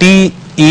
T.E.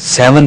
7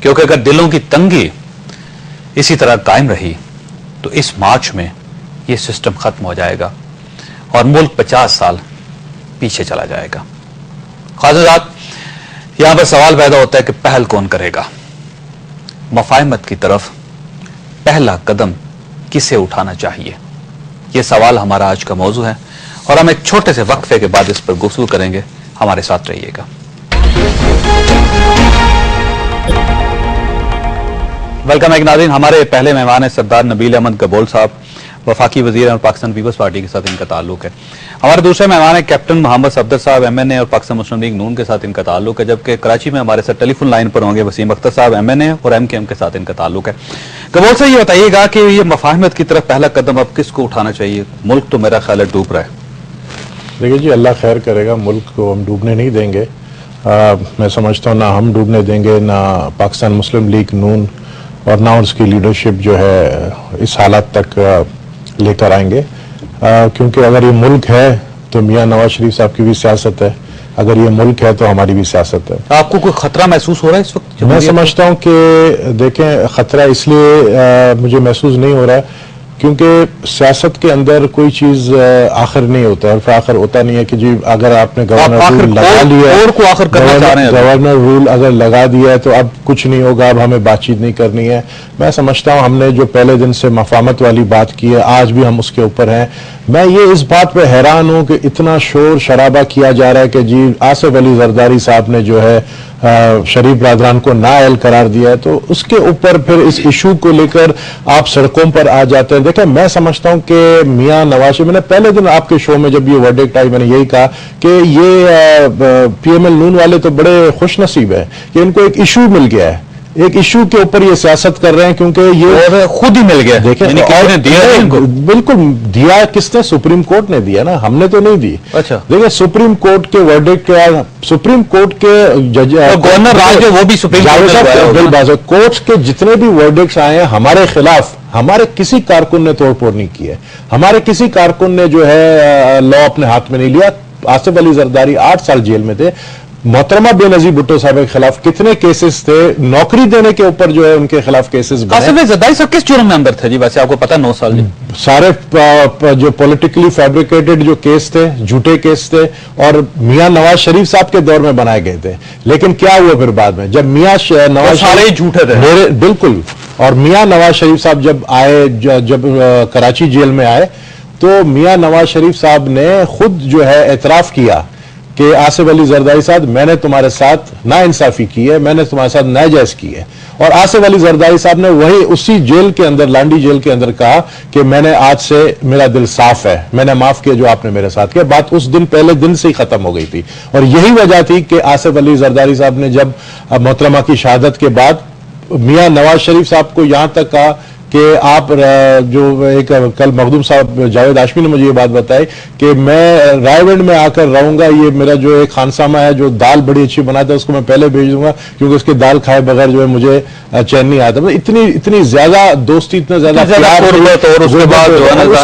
کیونکہ اگر دلوں کی تنگی اسی طرح قائم رہی تو اس مارچ میں یہ سسٹم ختم ہو جائے گا اور ملک 50 سال پیچھے چلا جائے گا۔ حضرات، یہاں پر سوال پیدا ہوتا ہے کہ پہل کون کرے گا؟ مفاہمت کی طرف پہلا قدم کسے اٹھانا چاہیے؟ یہ سوال ہمارا آج کا موضوع ہے اور ہم ایک چھوٹے سے وقفے کے بعد اس پر گفتگو کریں گے۔ ہمارے ساتھ رہیے گا۔ ویلکم ایک ناظرین، ہمارے پہلے مہمان ہیں سردار نبیل احمد گبول صاحب، وفاقی وزیر اور پاکستان پیپلز پارٹی کے ساتھ ان کا تعلق ہے۔ ہمارے دوسرے مہمان ہیں کیپٹن محمد صفدر صاحب، MNA اور پاکستان مسلم لیگ نون کے ساتھ ان کا تعلق ہے، جبکہ کراچی میں ہمارے ساتھ ٹیلی فون لائن پر ہوں گے وسیم اختر صاحب، MNA اور MKM کے ساتھ ان کا تعلق ہے۔ گبول صاحب، یہ بتائیے گا کہ یہ مفاہمت کی طرف پہلا قدم اب کس کو اٹھانا چاہیے؟ ملک تو میرا خیال ہے ڈوب رہا ہے۔ دیکھیے جی، اللہ خیر کرے گا، ملک کو ہم ڈوبنے نہیں دیں گے۔ میں سمجھتا ہوں نہ ہم ڈوبنے دیں گے، نہ پاکستان مسلم لیگ نون اور نہ اس کی لیڈرشپ جو ہے اس حالات تک لے کر آئیں گے، کیونکہ اگر یہ ملک ہے تو میاں نواز شریف صاحب کی بھی سیاست ہے، اگر یہ ملک ہے تو ہماری بھی سیاست ہے۔ آپ کو کوئی خطرہ محسوس ہو رہا ہے اس وقت؟ میں سمجھتا ہوں کہ دیکھیں، خطرہ اس لیے مجھے محسوس نہیں ہو رہا ہے کیونکہ سیاست کے اندر کوئی چیز آخر نہیں ہوتا ہے، آخر ہوتا نہیں ہے کہ جی اگر آپ نے گورنر رول لگا لیا ہے، گورنر رول اگر لگا دیا ہے تو اب کچھ نہیں ہوگا، اب ہمیں بات چیت نہیں کرنی ہے۔ میں سمجھتا ہوں ہم نے جو پہلے دن سے مفاہمت والی بات کی ہے، آج بھی ہم اس کے اوپر ہیں۔ میں یہ اس بات پہ حیران ہوں کہ اتنا شور شرابہ کیا جا رہا ہے کہ جی آصف علی زرداری صاحب نے جو ہے شریف برادران کو نااہل قرار دیا ہے، تو اس کے اوپر پھر اس ایشو کو لے کر آپ سڑکوں پر آ جاتے ہیں۔ دیکھیں، میں سمجھتا ہوں کہ میاں نواز شریف، میں نے پہلے دن آپ کے شو میں جب یہ ورڈکٹ آئی میں نے یہی کہا کہ یہ PML نون والے تو بڑے خوش نصیب ہیں کہ ان کو ایک ایشو مل گیا ہے، ایک ایشو کے اوپر یہ سیاست کر رہے ہیں، کیونکہ یہ خود ہی مل گیا۔ دیکھیں، بالکل دیا کس نے؟ سپریم کورٹ نے دیا نا، ہم نے تو نہیں دی۔ اچھا، دیکھیں سپریم کورٹ کے ورڈکٹ، سپریم کورٹ کے جج گورنر راج وہ بھی سپریم کورٹ، کورٹس کے جتنے بھی ورڈکٹس آئے ہیں ہمارے خلاف، ہمارے کسی کارکن نے توڑ پھوڑ نہیں کی ہے، ہمارے کسی کارکن نے جو ہے لا اپنے ہاتھ میں نہیں لیا۔ آصف علی زرداری 8 سال جیل میں تھے، محترمہ بے نظیر بھٹو صاحب کے خلاف کتنے کیسز تھے، نوکری دینے کے اوپر جو ہے ان کے خلاف کیسز بنے۔ آصف علی زرداری صاحب کس جرم میں اندر تھے جی؟ ویسے آپ کو پتا 9 سال جی؟ سارے جو پولیٹیکلی فیبریکیٹڈ جو کیس تھے، جھوٹے کیس تھے، اور میاں نواز شریف صاحب کے دور میں بنائے گئے تھے۔ لیکن کیا ہوا پھر بعد میں جب میاں نواز شریف جھوٹے تھے؟ بالکل۔ اور میاں نواز شریف صاحب جب آئے، جب کراچی جیل میں آئے، تو میاں نواز شریف صاحب نے خود جو ہے اعتراف کیا کہ آصف علی زرداری صاحب، میں نے تمہارے ساتھ ناانصافی کی ہے، میں نے تمہارے ساتھ ناجائز کی ہے۔ اور آصف علی زرداری صاحب نے وہی اسی جیل کے اندر، لانڈی جیل کے اندر کہا کہ میں نے آج سے میرا دل صاف ہے، میں نے معاف کیا جو آپ نے میرے ساتھ کیا۔ بات اس دن پہلے دن سے ہی ختم ہو گئی تھی، اور یہی وجہ تھی کہ آصف علی زرداری صاحب نے جب محترمہ کی شہادت کے بعد میاں نواز شریف صاحب کو یہاں تک کہا کہ آپ جو ایک کل مخدوم صاحب جاوید ہاشمی نے مجھے یہ بات بتائی کہ میں رائے ونڈ میں آ کر رہوں گا، یہ میرا جو ایک خانسامہ ہے جو دال بڑی اچھی بناتا ہے اس کو میں پہلے بھیج دوں گا، کیونکہ اس کی دال کھائے بغیر جو ہے مجھے چین نہیں آتا۔ اتنی زیادہ دوستی، اتنا زیادہ پیار، اور اس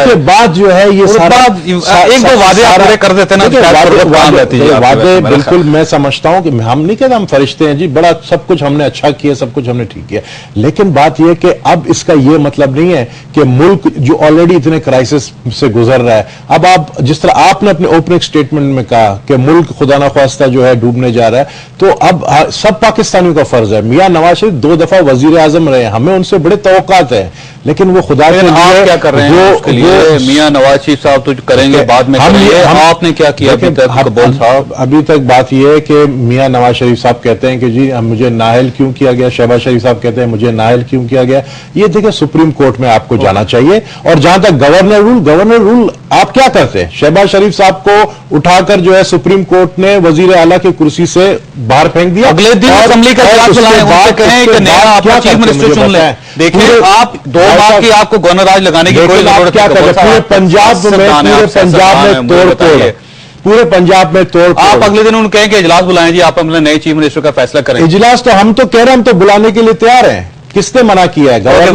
کے بعد جو ہے یہ سارا وعدے، بالکل میں سمجھتا ہوں کہ ہم نہیں کہتے ہم فرشتے ہیں جی، بڑا سب کچھ ہم نے اچھا کیا، سب کچھ ہم نے ٹھیک کیا، لیکن بات یہ کہ اب اس کا یہ مطلب نہیں ہے کہ ملک جو آلریڈی اتنے کرائسس سے گزر رہا ہے، اب آپ جس طرح آپ نے اپنے اوپننگ سٹیٹمنٹ میں کہا کہ ملک خدا نخواستہ جو ہے ڈوبنے جا رہا ہے، تو اب سب پاکستانیوں کا فرض ہے۔ میاں نواز شریف 2 دفعہ وزیر اعظم رہے ہیں، ہمیں ان سے بڑے توقعات ہیں، لیکن وہ خدا کے لیے کیا کر رہے ہیں اس کے لیے؟ میاں نواز شریف صاحب تو کریں گے بعد میں، آپ نے کیا کیا ابھی تک؟ ابھی تک بات یہ ہے کہ میاں نواز شریف صاحب کہتے ہیں کہ جی مجھے نااہل کیوں کیا گیا، شہباز شریف صاحب کہتے ہیں مجھے نااہل کیوں کیا گیا۔ یہ دیکھیں سپریم کورٹ میں آپ کو جانا چاہیے۔ اور جہاں تک گورنر رول آپ کیا کرتے ہیں؟ شہباز شریف صاحب کو اٹھا کر جو ہے سپریم کورٹ نے وزیر اعلیٰ کی کرسی سے باہر پھینک دیا، اگلے دن اسمبلی کا اجلاس بلائیں، ان سے کہیں کہ نیا چیف منسٹر چن لیں۔ دیکھیں آپ 2 ماہ کی آپ کو گورنر راج لگانے کی کوئی ضرورت نہیں۔ پورے پنجاب میں توڑ، آپ اگلے دن ان کہیں کہ اجلاس بلائیں جی، آپ اپنے نئے چیف منسٹر کا فیصلہ کریں۔ اجلاس تو ہم تو کہہ رہے ہیں، ہم تو بلانے کے لیے تیار ہیں، کس نے منع کیا ہے؟ گورنر